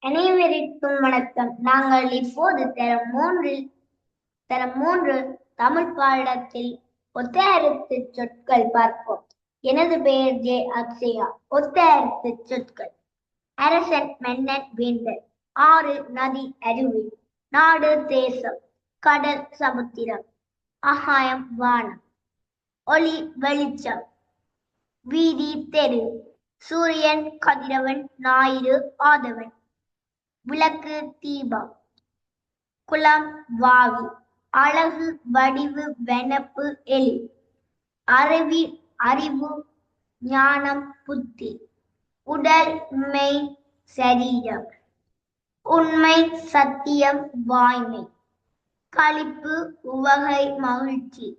அனைவருக்கும் வணக்கம். நாங்கள் இப்போது தரம் மூன்று தமிழ் பாடத்தில் ஒத்தழுத்து சொற்கள் பார்ப்போம். எனது பெயர் ஜே அக்ஷயா. ஒத்தழுத்து சொற்கள்: அரசன், மன்னன், வேந்தன். ஆறு, நதி, அருவி. நாடு, தேசம். கடல், சமுத்திரம். ஆகாயம், வானம். ஒளி, வெளிச்சம். வீதி, தெரு. சூரியன், கதிரவன். ஞாயிறு, ஆதவன். விளக்கு, தீபம். குளம், வாவி. அழகு, வடிவு, வனப்பு, எலி. அறிவு, ஞானம், புத்தி. உடல், மெய், சரீரம். உண்மை, சத்தியம், வாய்மை. களிப்பு, உவகை, மகிழ்ச்சி.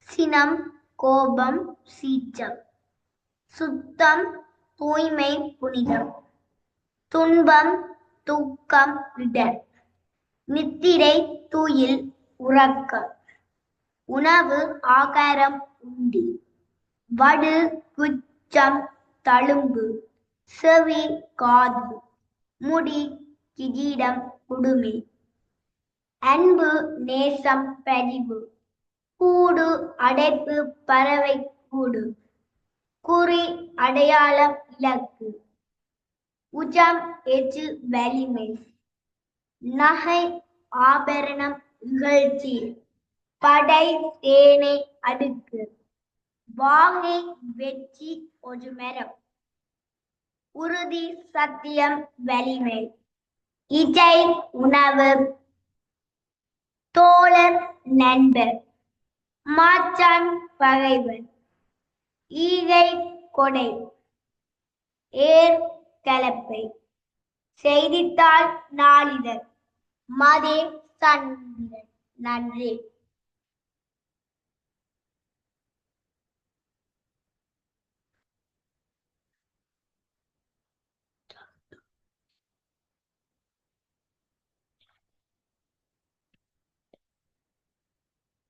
சினம், கோபம், சீற்றம். சுத்தம், தூய்மை, புனிதம். துன்பம், தூக்கம், இடர். நித்திரை, துயில், உறக்கம். உணவு, ஆகாரம், உண்டி. வடு, குச்சம், தழும்பு. செவி, காது. முடி, கிரீடம், குடுமி. அன்பு, நேசம், பரிவு. கூடு, அடைப்பு, பறவை கூடு. குறி, அடையாளம், இலக்கு. உஜம், எச்சு, வலிமை. நகை, ஆபரணம், இகழ்ச்சி. படை, தேனை, அடுக்கு. வாகை, வெற்றி, ஒரு மரம். உறுதி, சத்தியம், வலிமை. இசை, உணவு. தோழர், நண்பர். மாற்றான், பகைவன். ஈகை, கொடை. ஏர், கலப்பை. செய்தித்தாள், நாளிதழ். மதே, சந்திரன். நன்றி.